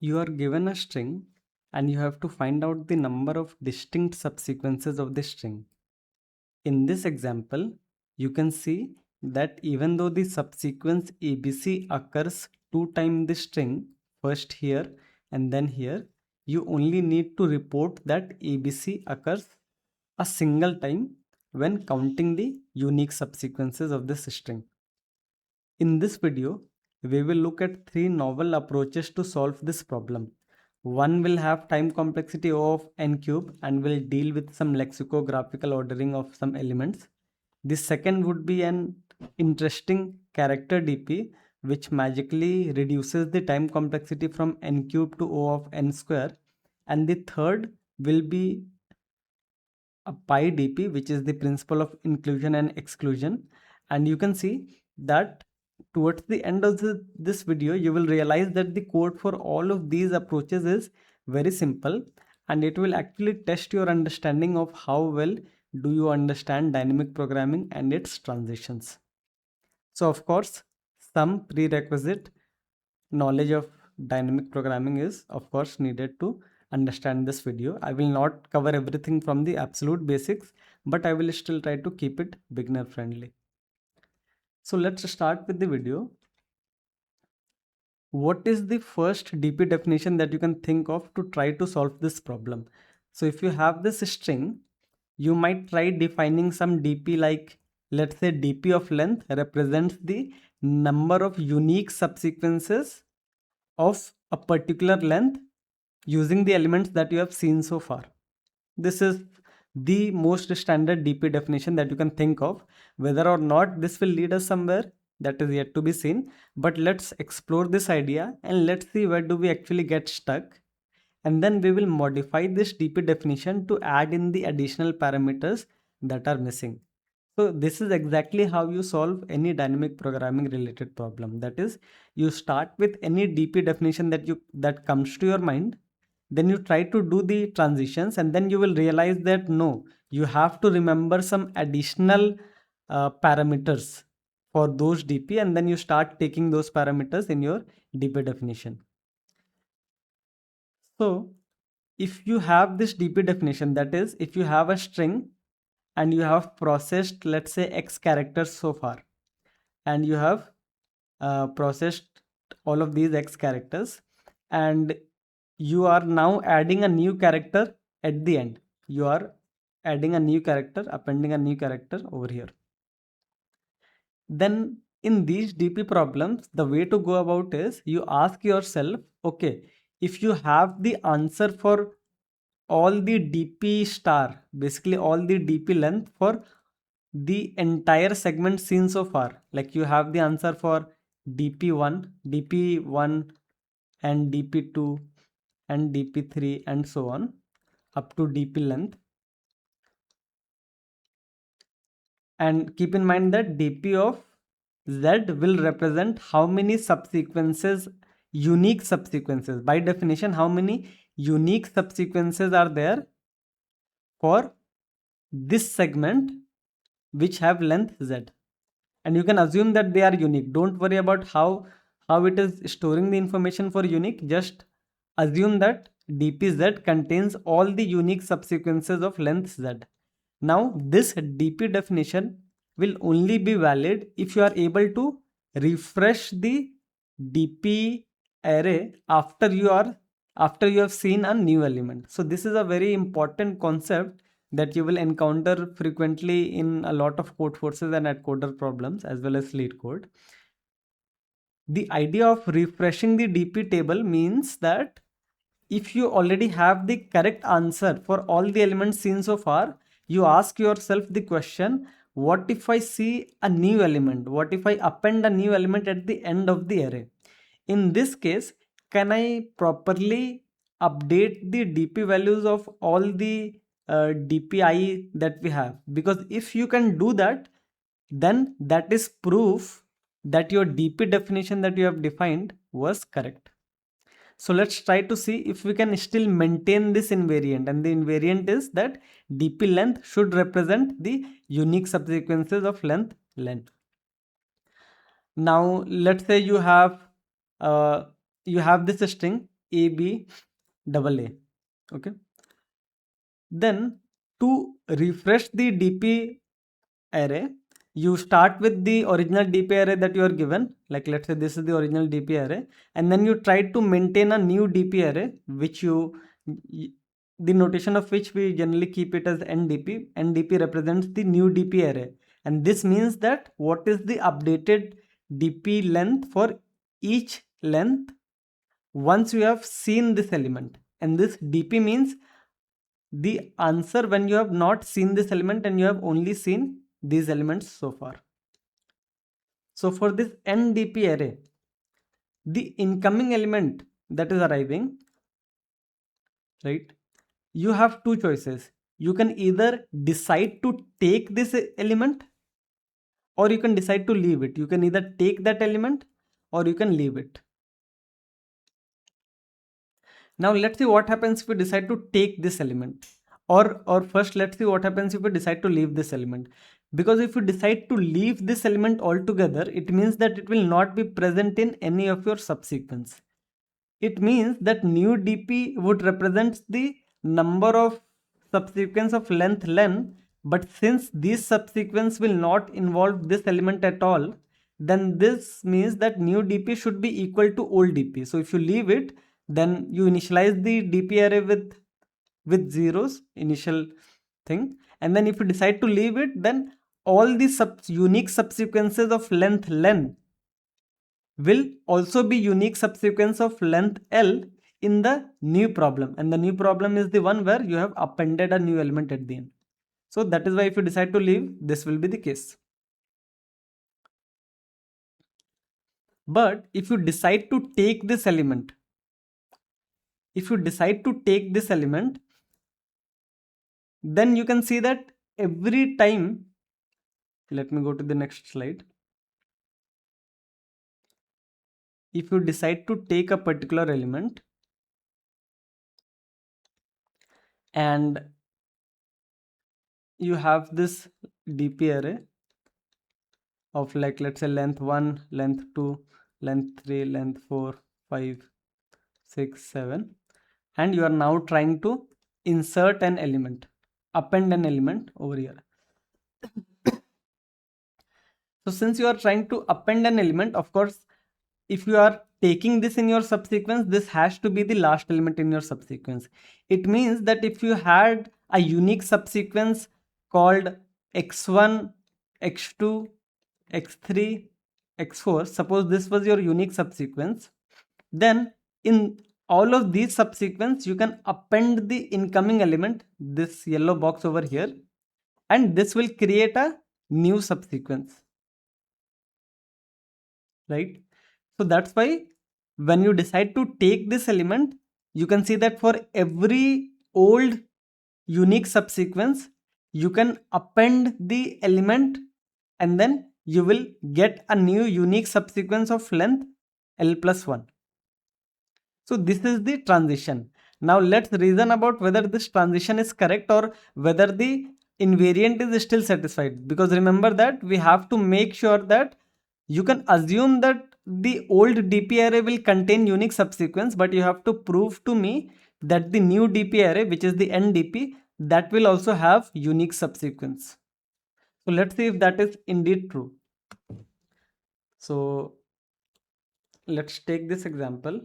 You are given a string and you have to find out the number of distinct subsequences of the string. In this example, you can see that even though the subsequence ABC occurs two times the string, first here and then here, you only need to report that ABC occurs a single time when counting the unique subsequences of this string. In this video, we will look at three novel approaches to solve this problem. One will have time complexity of n cube and will deal with some lexicographical ordering of some elements. The second would be an interesting character DP which magically reduces the time complexity from n cube to O of n square. And the third will be a pi dp, which is the principle of inclusion and exclusion. And you can see that towards the end of this video you will realize that the code for all of these approaches is very simple, and it will actually test your understanding of how well do you understand dynamic programming and its transitions. So of course, some prerequisite knowledge of dynamic programming is of course needed to understand this video. I will not cover everything from the absolute basics, but I will still try to keep it beginner friendly. So let's start with the video. What is the first DP definition that you can think of to try to solve this problem? So if you have this string, you might try defining some DP like, let's say DP of length represents the number of unique subsequences of a particular length using the elements that you have seen so far. This is the most standard DP definition that you can think of. Whether or not this will lead us somewhere, that is yet to be seen. But let's explore this idea and let's see where do we actually get stuck. And then we will modify this DP definition to add in the additional parameters that are missing. So this is exactly how you solve any dynamic programming related problem. That is, you start with any DP definition that comes to your mind, then you try to do the transitions, and then you will realize that no, you have to remember some additional parameters for those DP, and then you start taking those parameters in your DP definition. So if you have this DP definition, that is, if you have a string and you have processed, let's say, x characters so far, and you have processed all of these x characters, and you are now adding a new character at the end. You are adding a new character, appending a new character over here. Then in these DP problems, the way to go about is you ask yourself, okay, if you have the answer for all the DP star, basically all the DP length for the entire segment seen so far, like you have the answer for DP1, DP1 and DP2 and DP3 and so on up to DP length. And keep in mind that DP of Z will represent how many subsequences, unique subsequences. By definition, how many unique subsequences are there for this segment which have length Z. And you can assume that they are unique. Don't worry about how it is storing the information for unique. Just assume that dpz contains all the unique subsequences of length z. Now this dp definition will only be valid if you are able to refresh the dp array after you have seen a new element. So this is a very important concept that you will encounter frequently in a lot of code forces and at coder problems as well as lead code. The idea of refreshing the DP table means that if you already have the correct answer for all the elements seen so far, you ask yourself the question, what if I see a new element? What if I append a new element at the end of the array? In this case, can I properly update the DP values of all the DPI that we have? Because if you can do that, then that is proof that your DP definition that you have defined was correct. So let's try to see if we can still maintain this invariant, and the invariant is that DP length should represent the unique subsequences of length. Now let's say you have this string AB double A. Okay. Then to refresh the DP array, you start with the original DP array that you are given. Like let's say this is the original DP array, and then you try to maintain a new DP array, which the notation of which we generally keep it as NDP. NDP represents the new DP array, and this means that what is the updated DP length for each length once you have seen this element. And this DP means the answer when you have not seen this element and you have only seen these elements so far. So for this NDP array, the incoming element that is arriving, right, you have two choices. You can either decide to take this element or you can decide to leave it. You can either take that element or you can leave it. Now let's see what happens if we decide to take this element. Or first let's see what happens if we decide to leave this element. Because if you decide to leave this element altogether, it means that it will not be present in any of your subsequence. It means that new DP would represent the number of subsequence of length len, but since this subsequence will not involve this element at all, then this means that new DP should be equal to old DP. So if you leave it, then you initialize the DP array with zeros, initial thing, and then if you decide to leave it, then all the unique subsequences of length len will also be unique subsequence of length L in the new problem, and the new problem is the one where you have appended a new element at the end. So that is why if you decide to leave, this will be the case. But if you decide to take this element, then you can see that every time, let me go to the next slide. If you decide to take a particular element and you have this DP array of like let's say length 1, length 2, length 3, length 4, 5, 6, 7, and you are now trying to insert an element, append an element over here. So since you are trying to append an element, of course, if you are taking this in your subsequence, this has to be the last element in your subsequence. It means that if you had a unique subsequence called x1, x2, x3, x4, suppose this was your unique subsequence, then in all of these subsequence, you can append the incoming element, this yellow box over here, and this will create a new subsequence, right? So that's why when you decide to take this element, you can see that for every old unique subsequence, you can append the element and then you will get a new unique subsequence of length L plus 1. So this is the transition. Now let's reason about whether this transition is correct or whether the invariant is still satisfied. Because remember that we have to make sure that you can assume that the old DP array will contain unique subsequence, but you have to prove to me that the new DP array, which is the NDP, that will also have unique subsequence. So let's see if that is indeed true. So let's take this example.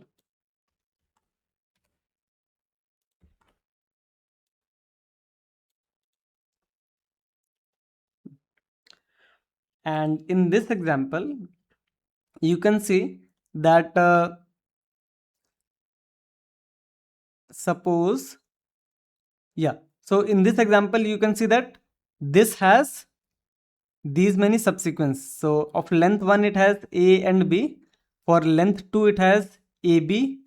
And in this example, you can see that suppose, yeah, so in this example, you can see that this has these many subsequence. So of length 1, it has A and B. For length 2, it has AB,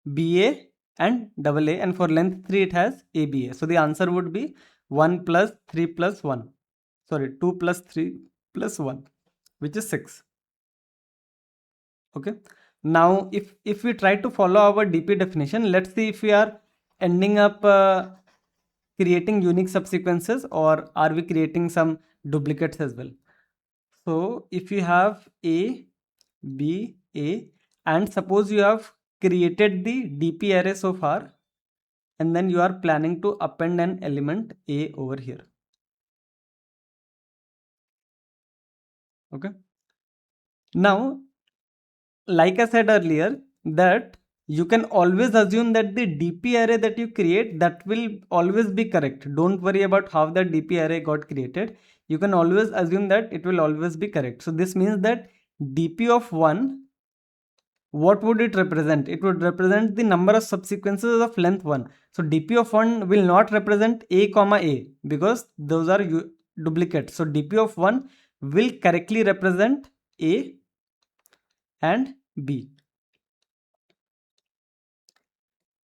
BA and double A. And for length 3, it has ABA. So the answer would be 1 plus 3 plus 1. Sorry, 2 plus 3 plus 1, which is 6. Okay. Now, if we try to follow our DP definition, let's see if we are ending up creating unique subsequences or are we creating some duplicates as well. So if you have A, B, A, and suppose you have created the DP array so far, and then you are planning to append an element A over here. Okay. Now, like I said earlier, that you can always assume that the DP array that you create, that will always be correct. Don't worry about how the DP array got created. You can always assume that it will always be correct. So this means that DP of 1, what would it represent? It would represent the number of subsequences of length 1. So DP of 1 will not represent A comma A, because those are duplicates. So DP of 1 will correctly represent A and B.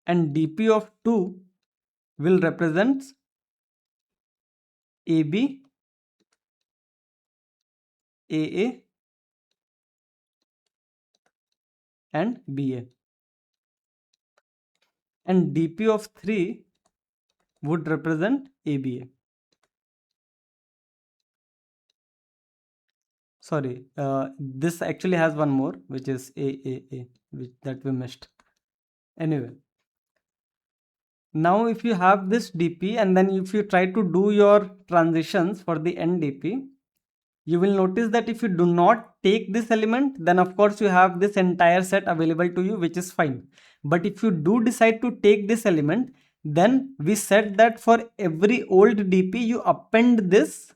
And DP of 2 will represent AB, AA and BA. And DP of 3 would represent ABA. Sorry, this actually has one more, which is AAA, that we missed. Anyway, now if you have this DP, and then if you try to do your transitions for the NDP, you will notice that if you do not take this element, then of course you have this entire set available to you, which is fine. But if you do decide to take this element, then we said that for every old DP, you append this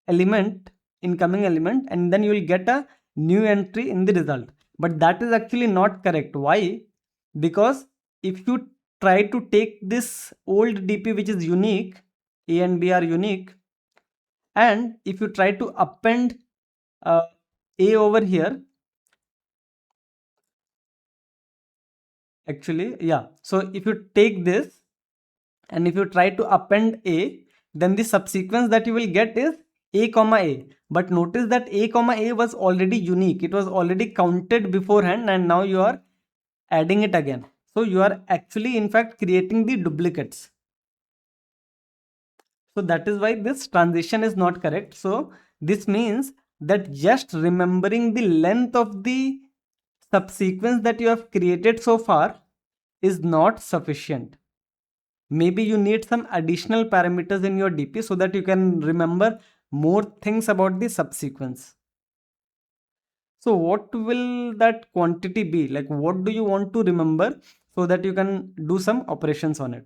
element, incoming element, and then you will get a new entry in the result. But that is actually not correct. Why? Because if you try to take this old DP, which is unique, A and B are unique, and if you try to append A over here, actually, yeah. So if you take this and if you try to append A, then the subsequence that you will get is A comma A. But notice that A comma A was already unique. It was already counted beforehand, and now you are adding it again. So you are actually in fact creating the duplicates. So that is why this transition is not correct. So this means that just remembering the length of the subsequence that you have created so far is not sufficient. Maybe you need some additional parameters in your DP so that you can remember more things about the subsequence. So what will that quantity be? Like, what do you want to remember so that you can do some operations on it?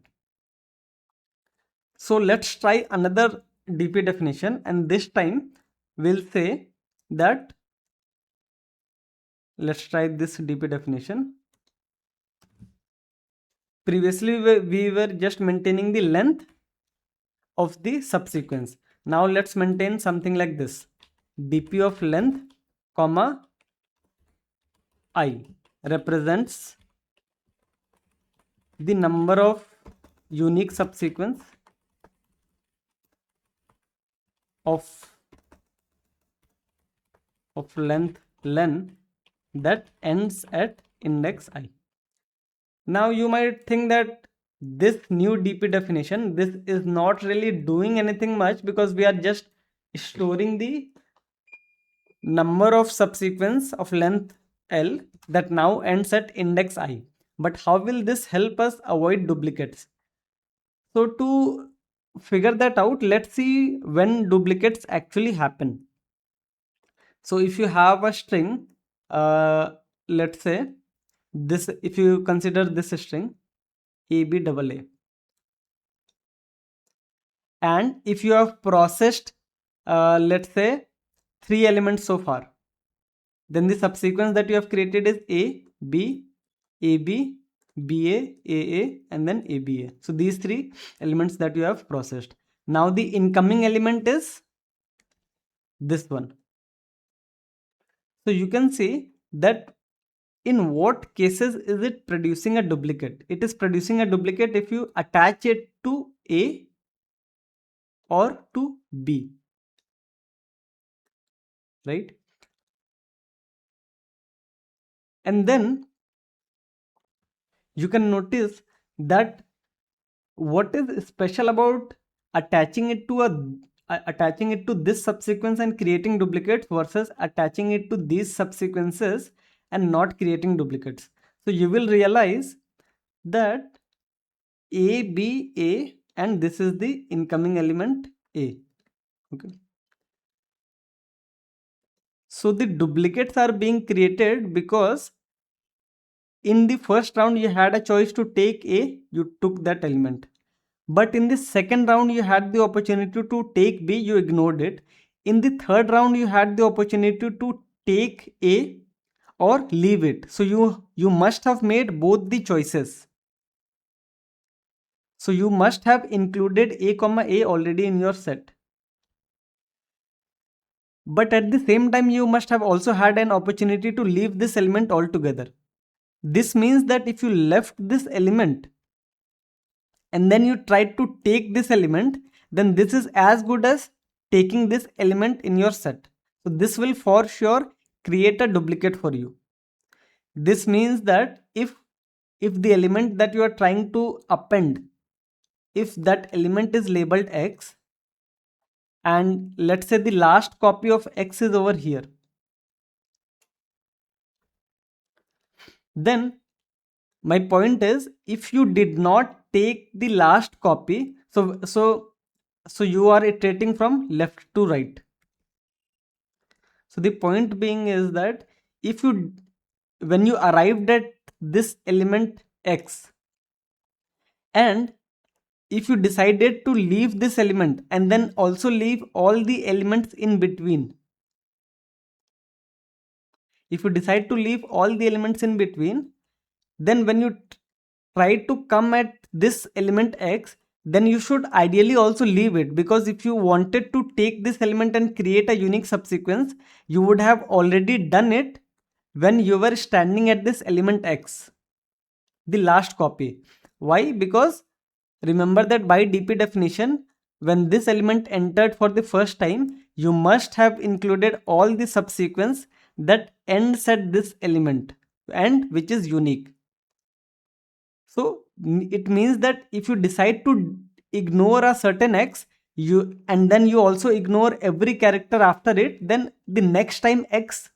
So let's try another DP definition, and this time we'll say that, let's try this DP definition. Previously we were just maintaining the length of the subsequence. Now let's maintain something like this: DP of length comma I represents the number of unique subsequence of length len that ends at index I. Now you might think that this new DP definition, this is not really doing anything much, because we are just storing the number of subsequence of length L that now ends at index I. But how will this help us avoid duplicates? So to figure that out, let's see when duplicates actually happen. So if you have a string, let's say this, if you consider this string ABAA, and if you have processed let's say 3 elements so far, then the subsequence that you have created is A, B, AB, BA, AA, and then ABA. So these 3 elements that you have processed. Now the incoming element is this one. So you can see that in what cases is it producing a duplicate? It is producing a duplicate if you attach it to A or to B, right? And then you can notice that what is special about attaching it to attaching it to this subsequence and creating duplicates versus attaching it to these subsequences and not creating duplicates. So you will realize that A, B, A, and this is the incoming element A. Okay. So the duplicates are being created because in the first round you had a choice to take A, you took that element. But in the second round you had the opportunity to take B, you ignored it. In the third round you had the opportunity to take A or leave it. So you must have made both the choices. So you must have included A comma A already in your set. But at the same time you must have also had an opportunity to leave this element altogether. This means that if you left this element and then you try to take this element, then this is as good as taking this element in your set. So this will for sure create a duplicate for you. This means that if the element that you are trying to append, if that element is labeled X, and let's say the last copy of X is over here, then my point is, if you did not take the last copy, so you are iterating from left to right. So the point being is that if you when you arrived at this element X, and if you decided to leave this element and then also leave all the elements in between, if you decide to leave all the elements in between, then when you try to come at this element X, then you should ideally also leave it, because if you wanted to take this element and create a unique subsequence, you would have already done it when you were standing at this element X, the last copy. Why? Because remember that by DP definition, when this element entered for the first time, you must have included all the subsequence that ends at this element and which is unique. So it means that if you decide to ignore a certain X, you and then you also ignore every character after it, then the next time X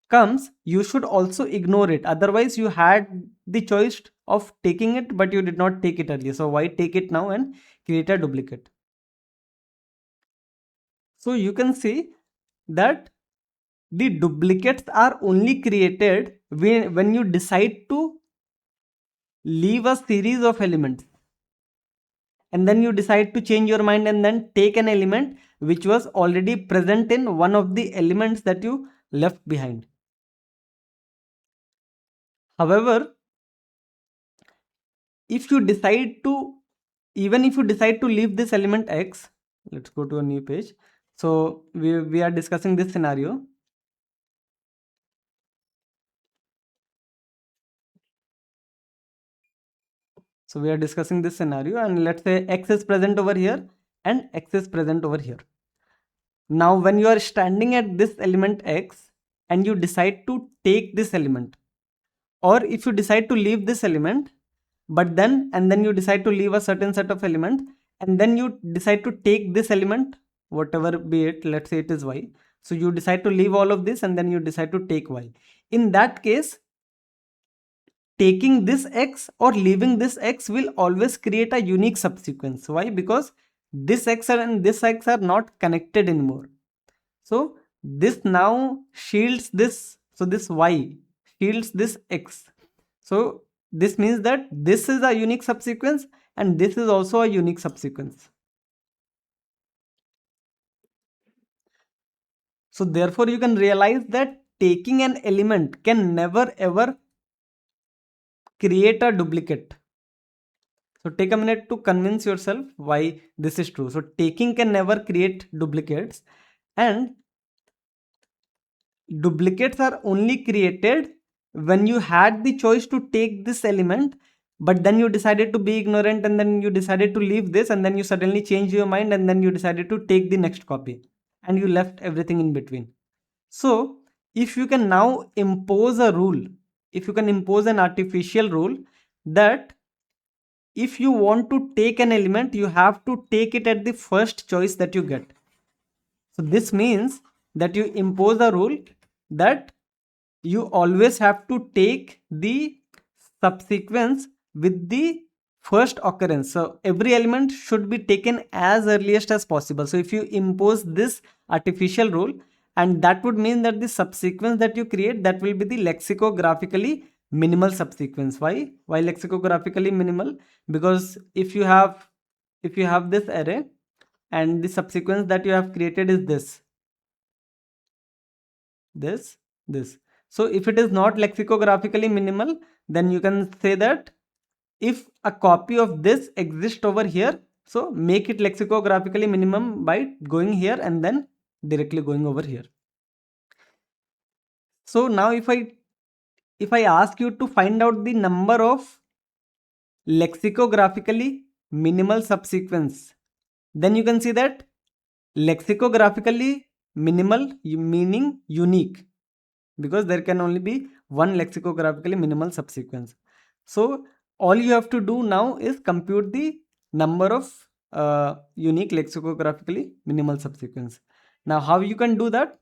comes, you should also ignore it. Otherwise, you had the choice of taking it, but you did not take it earlier. So why take it now and create a duplicate? So you can see that the duplicates are only created when you decide to leave a series of elements, and then you decide to change your mind and then take an element which was already present in one of the elements that you left behind. However, if you decide to even if you decide to leave this element X, let's go to a new page. So we are discussing this scenario. So we are discussing this scenario, and let's say X is present over here and X is present over here. Now when you are standing at this element X and you decide to take this element, or if you decide to leave this element, but then you decide to leave a certain set of element, and then you decide to take this element, whatever be it, let's say it is Y. So you decide to leave all of this and then you decide to take Y. In that case, taking this X or leaving this X will always create a unique subsequence. Why? Because this X and this X are not connected anymore. So this now shields this. So this Y shields this X. So this means that this is a unique subsequence and this is also a unique subsequence. So therefore you can realize that taking an element can never ever create a duplicate. So take a minute to convince yourself why this is true. So taking can never create duplicates, and duplicates are only created when you had the choice to take this element, but then you decided to be ignorant and then you decided to leave this, and then you suddenly changed your mind and then you decided to take the next copy and you left everything in between. So if you can now impose a rule, if you can impose an artificial rule that if you want to take an element, you have to take it at the first choice that you get. So this means that you impose a rule that you always have to take the subsequence with the first occurrence. So every element should be taken as earliest as possible. So if you impose this artificial rule, and that would mean that the subsequence that you create, that will be the lexicographically minimal subsequence. Why lexicographically minimal? Because if you have this array and the subsequence that you have created is this. So if it is not lexicographically minimal, then you can say that if a copy of this exists over here, so make it lexicographically minimum by going here and then directly going over here. So now if I ask you to find out the number of lexicographically minimal subsequence, then you can see that lexicographically minimal meaning unique, because there can only be one lexicographically minimal subsequence. So all you have to do now is compute the number of unique lexicographically minimal subsequence. Now how you can do that?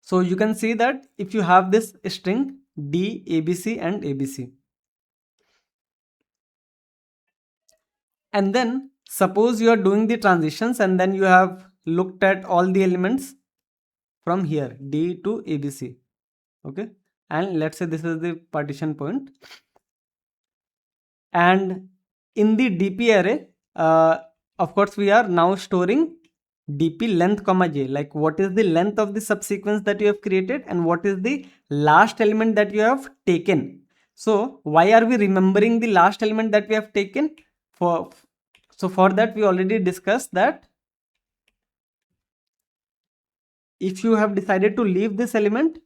So you can see that if you have this string D, ABC and ABC, and then suppose you are doing the transitions and then you have looked at all the elements from here D to ABC, okay, and let's say this is the partition point, and in the DP array, of course we are now storing DP length comma j, like what is the length of the subsequence that you have created and what is the last element that you have taken. So why are we remembering the last element that we have taken? For that we already discussed that if you have decided to leave this element,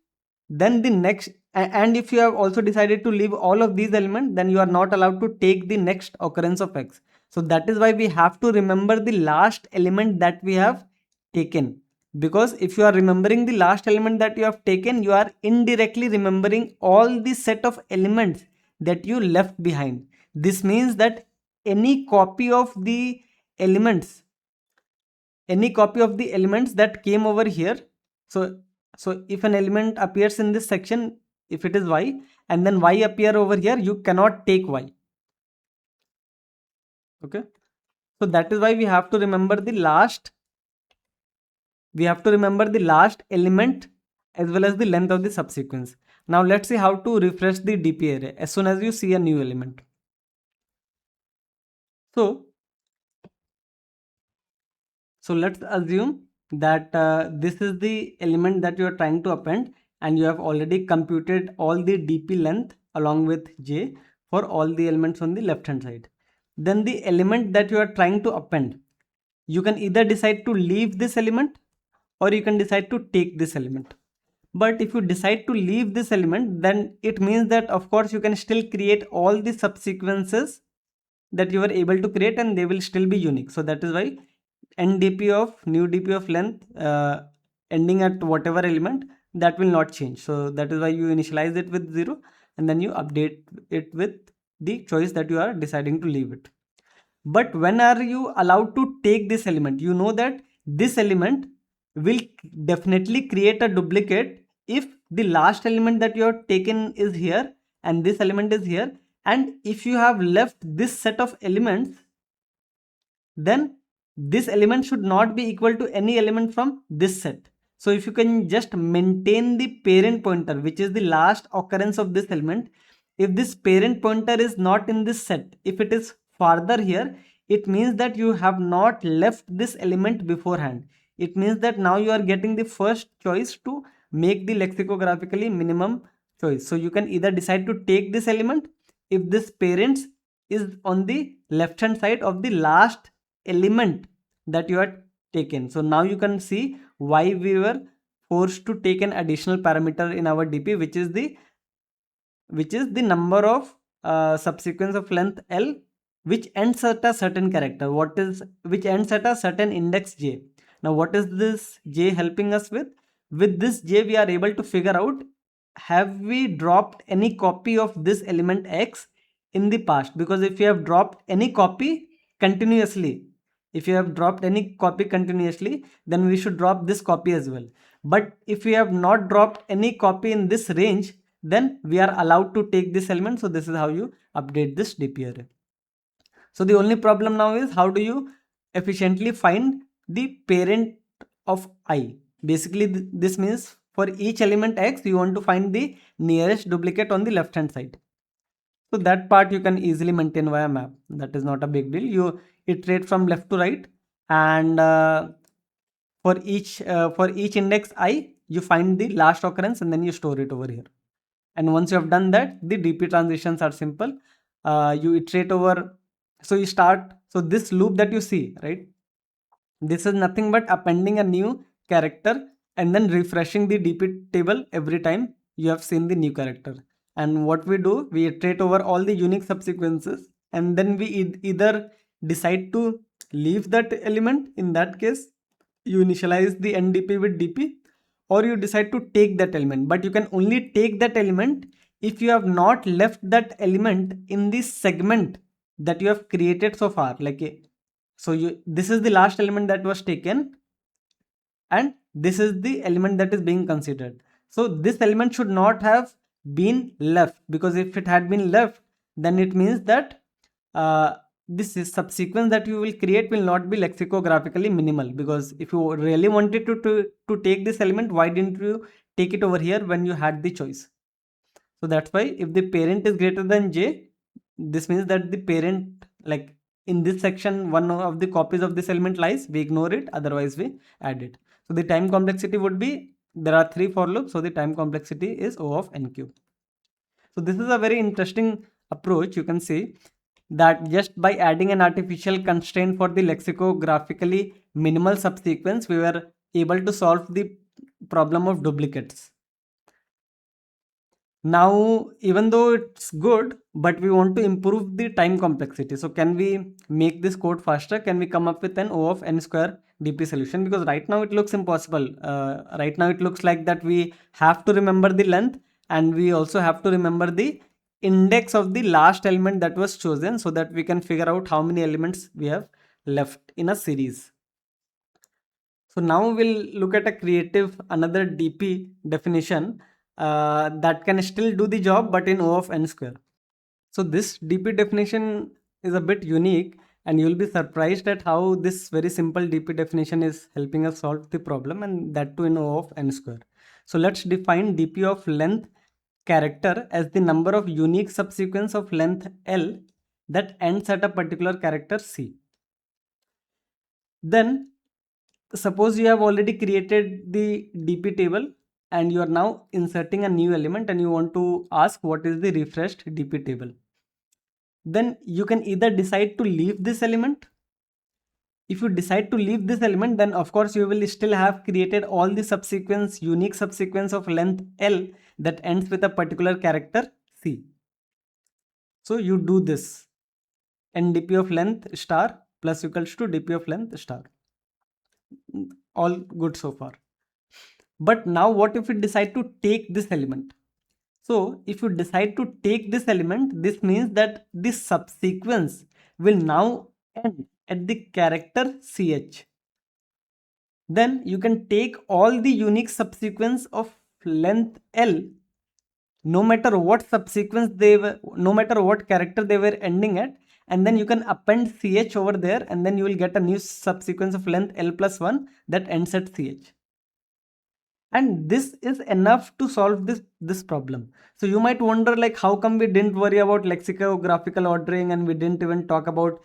then the next, and if you have also decided to leave all of these elements, then you are not allowed to take the next occurrence of x. So that is why we have to remember the last element that we have taken, because if you are remembering the last element that you have taken, you are indirectly remembering all the set of elements that you left behind. This means that any copy of the elements that came over here, so if an element appears in this section, if it is y and then y appear over here, you cannot take y, okay. So that is why we have to remember the last element as well as the length of the subsequence. Now let's see how to refresh the DP array as soon as you see a new element. So let's assume that this is the element that you are trying to append, and you have already computed all the DP length along with j for all the elements on the left hand side. Then the element that you are trying to append, you can either decide to leave this element or you can decide to take this element. But if you decide to leave this element, then it means that of course you can still create all the subsequences that you were able to create and they will still be unique. So that is why NDP of new DP of length ending at whatever element, that will not change. So that is why you initialize it with 0 and then you update it with the choice that you are deciding to leave it. But when are you allowed to take this element? You know that this element will definitely create a duplicate if the last element that you have taken is here and this element is here, and if you have left this set of elements, then this element should not be equal to any element from this set. So if you can just maintain the parent pointer, which is the last occurrence of this element, if this parent pointer is not in this set, if it is farther here, it means that you have not left this element beforehand. It means that now you are getting the first choice to make the lexicographically minimum choice. So you can either decide to take this element if this parents is on the left hand side of the last element that you had taken. So now you can see why we were forced to take an additional parameter in our DP, which is the number of subsequence of length L which ends at a certain character, which ends at a certain index j. Now what is this j helping us with? With this j we are able to figure out, have we dropped any copy of this element x in the past? Because if you have dropped any copy continuously, then we should drop this copy as well. But if we have not dropped any copy in this range, then we are allowed to take this element. So this is how you update this DP array. So the only problem now is how do you efficiently find the parent of I. Basically this means for each element X you want to find the nearest duplicate on the left hand side. So that part you can easily maintain via map. That is not a big deal. You iterate from left to right, and for each index I you find the last occurrence and then you store it over here. And once you have done that, the DP transitions are simple. You iterate over, so you start, so this loop that you see, right, this is nothing but appending a new character and then refreshing the DP table every time you have seen the new character. And what we do, we iterate over all the unique subsequences, and then we either decide to leave that element. In that case, you initialize the NDP with DP, or you decide to take that element. But you can only take that element if you have not left that element in the segment that you have created so far. Like, so this is the last element that was taken, and this is the element that is being considered. So this element should not have been left, because if it had been left, then it means that this is subsequence that you will create will not be lexicographically minimal. Because if you really wanted to take this element, why didn't you take it over here when you had the choice? So that's why if the parent is greater than j, this means that the parent, like in this section, one of the copies of this element lies, we ignore it, otherwise we add it. So the time complexity would be, there are 3 for loops, so the time complexity is O of n cube. So this is a very interesting approach. You can see that just by adding an artificial constraint for the lexicographically minimal subsequence, we were able to solve the problem of duplicates. Now, even though it's good, but we want to improve the time complexity. So can we make this code faster? Can we come up with an O of n square DP solution? Because right now it looks impossible. Right now it looks like that we have to remember the length, and we also have to remember the index of the last element that was chosen, so that we can figure out how many elements we have left in a series. So now we'll look at a creative, another DP definition that can still do the job, but in O of n square. So this DP definition is a bit unique, and you'll be surprised at how this very simple DP definition is helping us solve the problem, and that too in O of n square. So let's define DP of length character as the number of unique subsequence of length L that ends at a particular character C. Then suppose you have already created the DP table, and you are now inserting a new element, and you want to ask what is the refreshed DP table. Then you can either decide to leave this element. If you decide to leave this element, then of course you will still have created all the subsequence, unique subsequence of length L that ends with a particular character C. So you do this, and DP of length star plus equals to DP of length star. All good so far. But now what if we decide to take this element? So if you decide to take this element, this means that this subsequence will now end at the character ch. Then you can take all the unique subsequence of length L, no matter what subsequence they were, no matter what character they were ending at, and then you can append ch over there, and then you will get a new subsequence of length L plus 1 that ends at ch. And this is enough to solve this problem. So you might wonder, like, how come we didn't worry about lexicographical ordering, and we didn't even talk about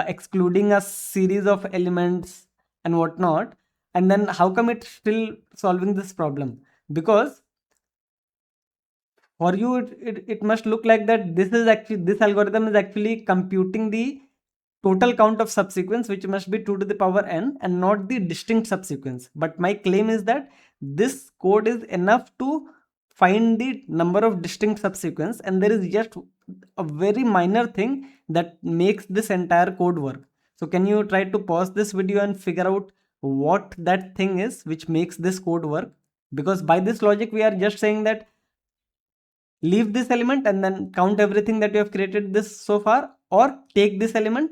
excluding a series of elements and whatnot, and then how come it's still solving this problem? Because for you it must look like that this algorithm is actually computing the total count of subsequence, which must be 2 to the power n, and not the distinct subsequence. But my claim is that this code is enough to find the number of distinct subsequence, and there is just a very minor thing that makes this entire code work. So can you try to pause this video and figure out what that thing is which makes this code work? Because by this logic we are just saying that leave this element and then count everything that you have created this so far, or take this element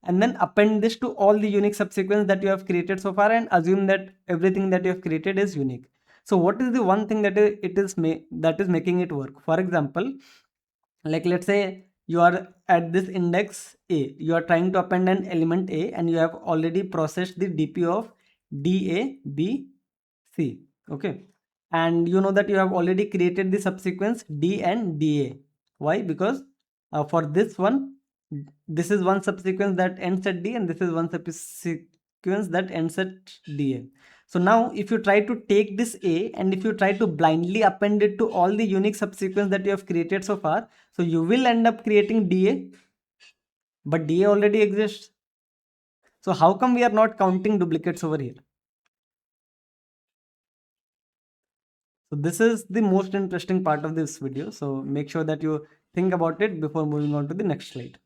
and then append this to all the unique subsequence that you have created so far, and assume that everything that you have created is unique. So what is the one thing that that is making it work? For example, like let's say you are at this index A, you are trying to append an element A, and you have already processed the DP of DA, B, C. Okay. And you know that you have already created the subsequence D and DA. Why? Because for this one, this is one subsequence that ends at D, and this is one subsequence that ends at DA. So now if you try to take this A and if you try to blindly append it to all the unique subsequence that you have created so far, so you will end up creating DA, but DA already exists. So how come we are not counting duplicates over here? So this is the most interesting part of this video. So make sure that you think about it before moving on to the next slide.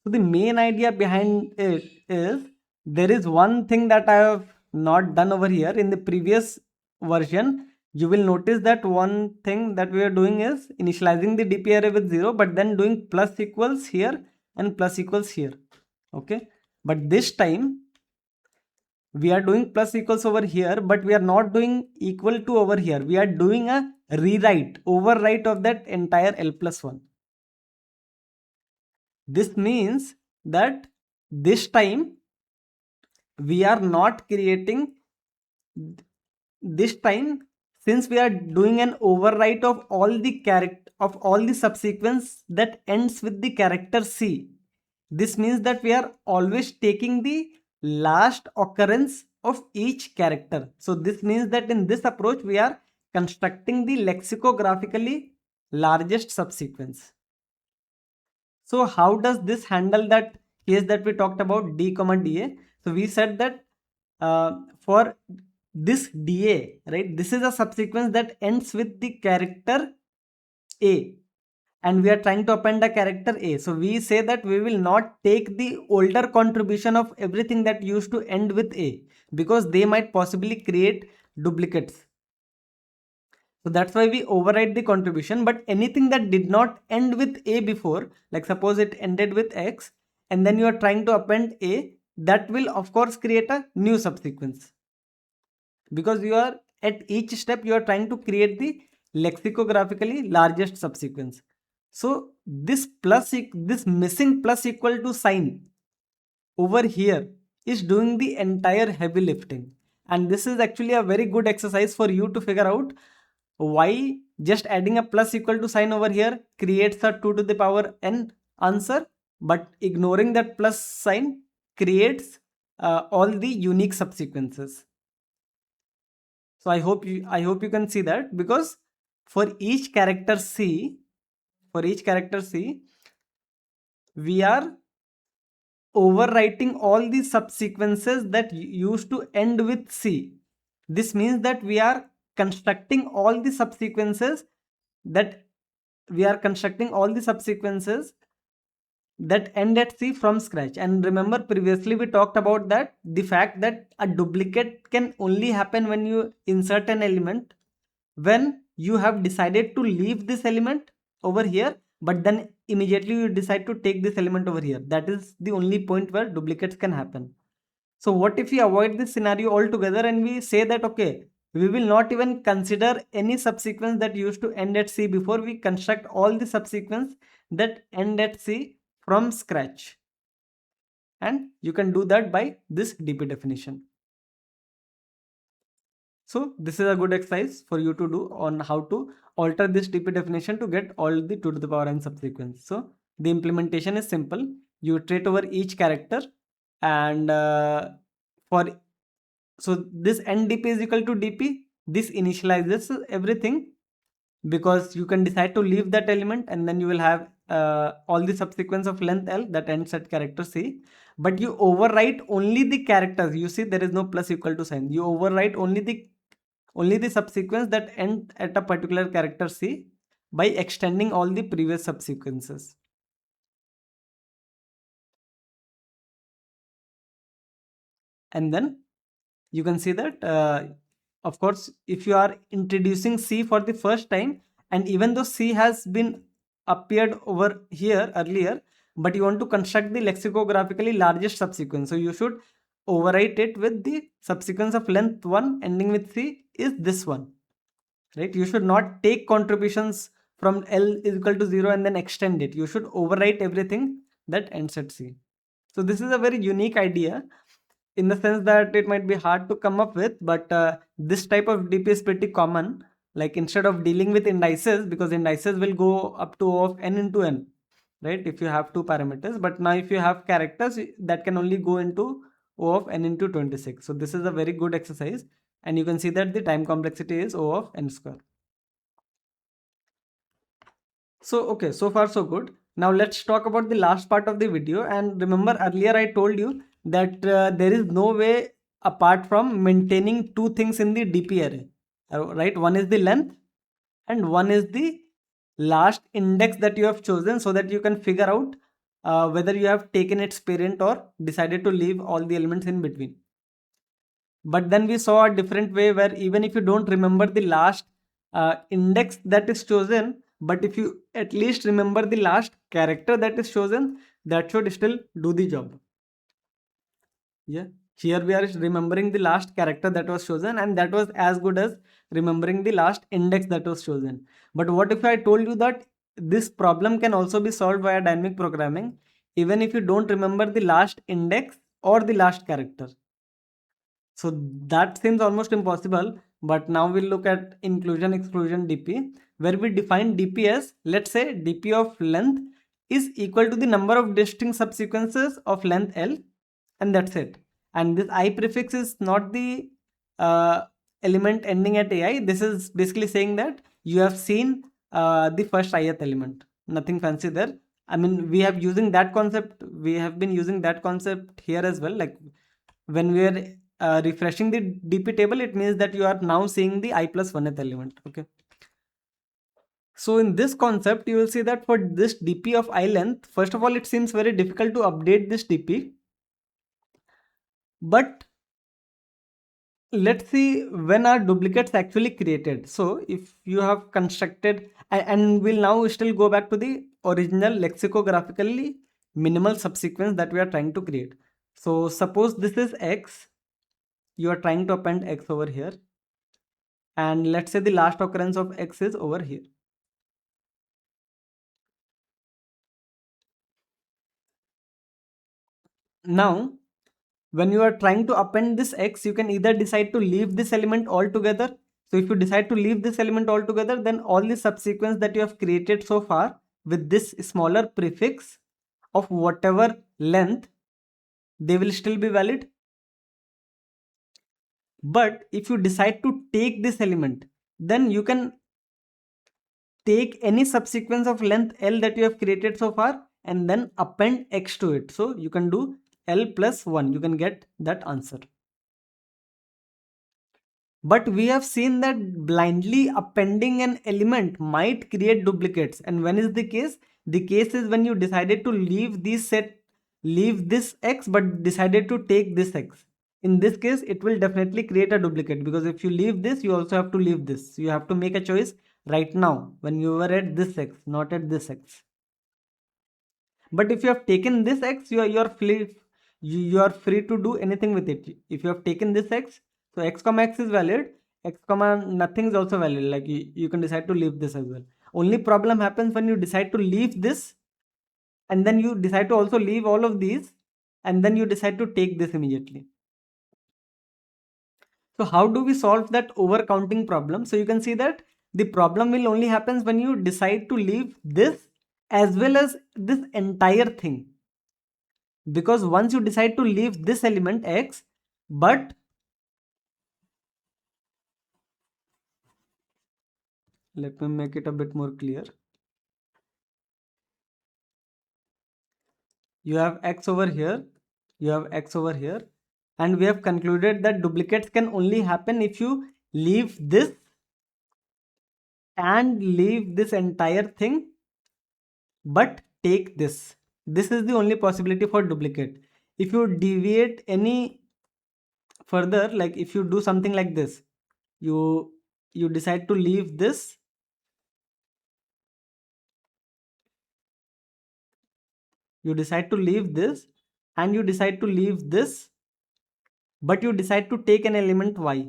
So the main idea behind it is there is one thing that I have not done over here. In the previous version, you will notice that one thing that we are doing is initializing the DP array with 0, but then doing plus equals here and plus equals here. Okay. But this time we are doing plus equals over here, but we are not doing equal to over here. We are doing a rewrite, overwrite of that entire L plus 1. This means that this time we are not creating, this time since we are doing an overwrite of all the character of all the subsequence that ends with the character C. This means that we are always taking the last occurrence of each character. So this means that in this approach we are constructing the lexicographically largest subsequence. So how does this handle that case that we talked about, D comma DA? So we said that for this DA, right, this is a subsequence that ends with the character A, and we are trying to append a character A. So we say that we will not take the older contribution of everything that used to end with A, because they might possibly create duplicates. So that's why we override the contribution. But anything that did not end with A before, like suppose it ended with X, and then you are trying to append A, that will of course create a new subsequence, because you are at each step you are trying to create the lexicographically largest subsequence. So this missing plus equal to sign over here is doing the entire heavy lifting, and this is actually a very good exercise for you to figure out why just adding a plus equal to sign over here creates a 2 to the power n answer, but ignoring that plus sign creates all the unique subsequences. So I hope you can see that, because for each character C, we are overwriting all the subsequences that used to end with C. This means that we are constructing all the subsequences that end at C from scratch. And remember, previously we talked about that the fact that a duplicate can only happen when you insert an element when you have decided to leave this element over here, but then immediately you decide to take this element over here. That is the only point where duplicates can happen. So what if we avoid this scenario altogether and we say that, okay, we will not even consider any subsequence that used to end at C before, we construct all the subsequence that end at C from scratch. And you can do that by this DP definition. So this is a good exercise for you to do on how to alter this DP definition to get all the 2 to the power n subsequence. So the implementation is simple. You iterate over each character, and so this ndp is equal to dp. This initializes everything, because you can decide to leave that element, and then you will have all the subsequence of length L that ends at character C. But you overwrite only the characters. You see there is no plus equal to sign. You overwrite only the subsequence that end at a particular character C by extending all the previous subsequences. And then you can see that of course if you are introducing C for the first time, and even though C has been appeared over here earlier, but you want to construct the lexicographically largest subsequence, so you should overwrite it with the subsequence of length 1 ending with C is this one, right? You should not take contributions from L is equal to 0 and then extend it. You should overwrite everything that ends at C. So this is a very unique idea in the sense that it might be hard to come up with, but this type of DP is pretty common. Like instead of dealing with indices, because indices will go up to O of n into n, right? If you have two parameters, but now if you have characters, that can only go into O of n into 26. So this is a very good exercise, and you can see that the time complexity is O of n square. So, okay, so far so good. Now let's talk about the last part of the video. And remember earlier I told you that there is no way apart from maintaining two things in the DP array, right? One is the length and one is the last index that you have chosen, so that you can figure out whether you have taken its parent or decided to leave all the elements in between. But then we saw a different way where even if you don't remember the last index that is chosen, but if you at least remember the last character that is chosen, that should still do the job. Yeah, here we are remembering the last character that was chosen, and that was as good as remembering the last index that was chosen. But what if I told you that this problem can also be solved via dynamic programming even if you don't remember the last index or the last character? So that seems almost impossible, but now we'll look at inclusion exclusion DP, where we define DP as, let's say, DP of length is equal to the number of distinct subsequences of length L, and that's it. And this I prefix is not the uh, element ending at AI. This is basically saying that you have seen the first ith element. Nothing fancy there. I mean, we have using that concept. We have been using that concept here as well. Like when we are refreshing the DP table, it means that you are now seeing the I plus 1th element. Okay. So in this concept, you will see that for this DP of I length, first of all, it seems very difficult to update this DP. But let's see when are duplicates actually created. So if you have constructed, and we'll now still go back to the original lexicographically minimal subsequence that we are trying to create. So suppose this is X, you are trying to append X over here. And let's say the last occurrence of X is over here. Now, when you are trying to append this X, you can either decide to leave this element altogether. So if you decide to leave this element altogether, then all the subsequence that you have created so far with this smaller prefix of whatever length, they will still be valid. But if you decide to take this element, then you can take any subsequence of length L that you have created so far and then append X to it. So you can do L plus 1. You can get that answer. But we have seen that blindly appending an element might create duplicates. And when is the case? The case is when you decided to leave this X but decided to take this X. In this case, it will definitely create a duplicate, because if you leave this, you also have to leave this. You have to make a choice right now when you were at this X, not at this X. But if you have taken this X, you are free to do anything with it. If you have taken this X, so X comma X is valid, X comma nothing is also valid. Like you can decide to leave this as well. Only problem happens when you decide to leave this and then you decide to also leave all of these and then you decide to take this immediately. So how do we solve that overcounting problem? So you can see that the problem will only happen when you decide to leave this as well as this entire thing. Because once you decide to leave this element X, but let me make it a bit more clear. You have X over here, you have X over here, and we have concluded that duplicates can only happen if you leave this and leave this entire thing, but take this. This is the only possibility for duplicate. If you deviate any further, like if you do something like this, you decide to leave this, you decide to leave this, and you decide to leave this, but you decide to take an element y.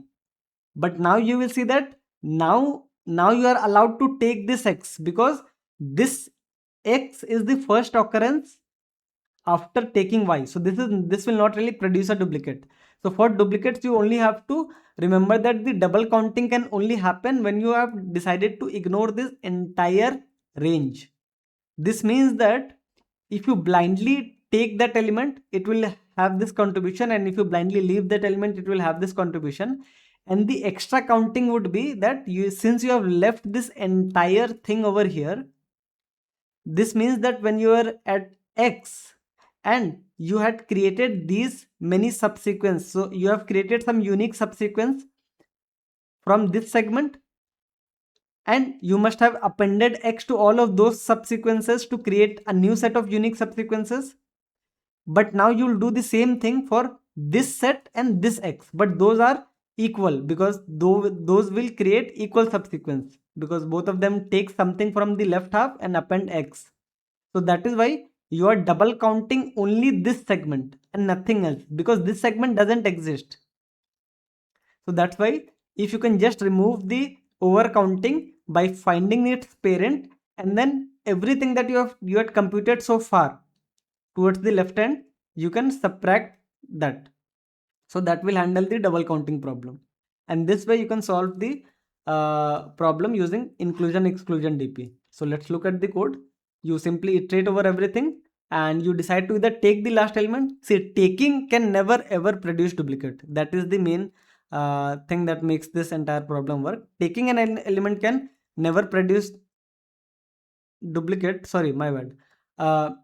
But now you will see that now you are allowed to take this x, because this x is the first occurrence after taking y. So this will not really produce a duplicate. So for duplicates, you only have to remember that the double counting can only happen when you have decided to ignore this entire range. This means that if you blindly take that element, it will have this contribution, and if you blindly leave that element, it will have this contribution. And the extra counting would be that since you have left this entire thing over here, this means that when you are at x and you had created these many subsequence, so you have created some unique subsequence from this segment, and you must have appended x to all of those subsequences to create a new set of unique subsequences. But now you'll do the same thing for this set and this x, but those are equal, because those will create equal subsequence, because both of them take something from the left half and append x. So that is why you are double counting only this segment and nothing else, because this segment doesn't exist. So that's why if you can just remove the over counting by finding its parent, and then everything that you had computed so far towards the left hand, you can subtract that. So that will handle the double counting problem. And this way you can solve the problem using inclusion exclusion DP. So let's look at the code. You simply iterate over everything and you decide to either take the last element. See, taking can never ever produce duplicate. That is the main thing that makes this entire problem work. Taking an element can never produce duplicate. Sorry, my bad.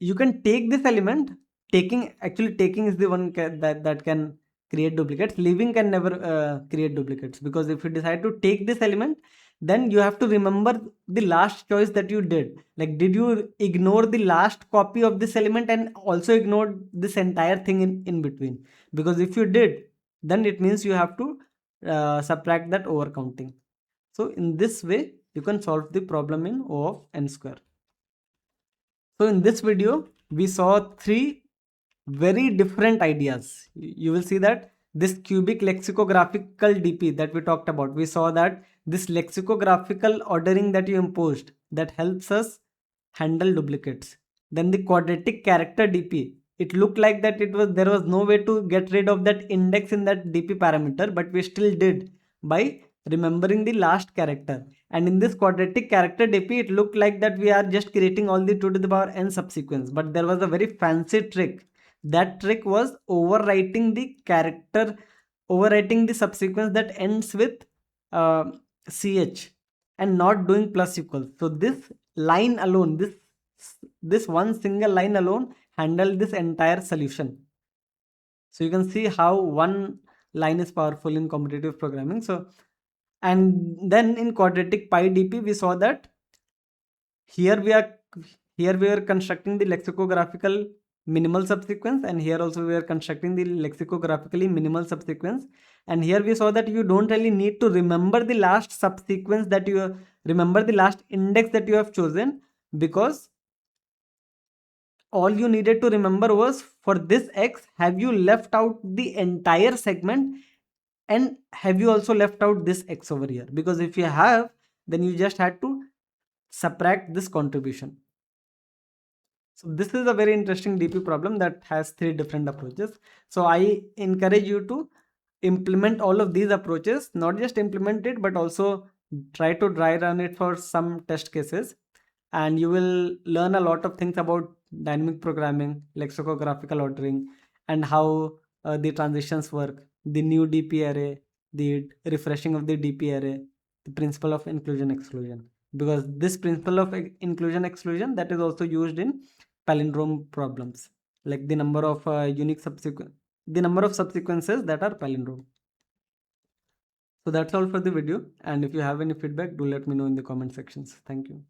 You can take this element. Taking is the one that can create duplicates. Leaving can never create duplicates, because if you decide to take this element, then you have to remember the last choice that you did. Like, did you ignore the last copy of this element and also ignore this entire thing in between? Because if you did, then it means you have to subtract that over counting. So in this way you can solve the problem in O of n square. So in this video, we saw three very different ideas. You will see that this cubic lexicographical DP that we talked about, we saw that this lexicographical ordering that you imposed, that helps us handle duplicates. Then the quadratic character DP, it looked like that there was no way to get rid of that index in that DP parameter, but we still did by remembering the last character. And in this quadratic character DP, it looked like that we are just creating all the 2 to the power n subsequence, but there was a very fancy trick. That trick was overwriting the subsequence that ends with ch and not doing plus equals. So this line alone, this one single line alone handled this entire solution. So you can see how one line is powerful in competitive programming. So, and then in quadratic pi DP, we saw that here we are constructing the lexicographical minimal subsequence, and here also we are constructing the lexicographically minimal subsequence. And here we saw that you don't really need to remember the last subsequence that you remember the last index that you have chosen, because all you needed to remember was, for this x, have you left out the entire segment, and have you also left out this x over here? Because if you have, then you just had to subtract this contribution. So this is a very interesting DP problem that has three different approaches. So I encourage you to implement all of these approaches, not just implement it, but also try to dry run it for some test cases, and you will learn a lot of things about dynamic programming, lexicographical ordering, and how the transitions work, the new DP array, the refreshing of the DP array, the principle of inclusion exclusion. Because this principle of inclusion exclusion, that is also used in palindrome problems, like the number of the number of subsequences that are palindrome. So that's all for the video, and if you have any feedback, do let me know in the comment sections. Thank you.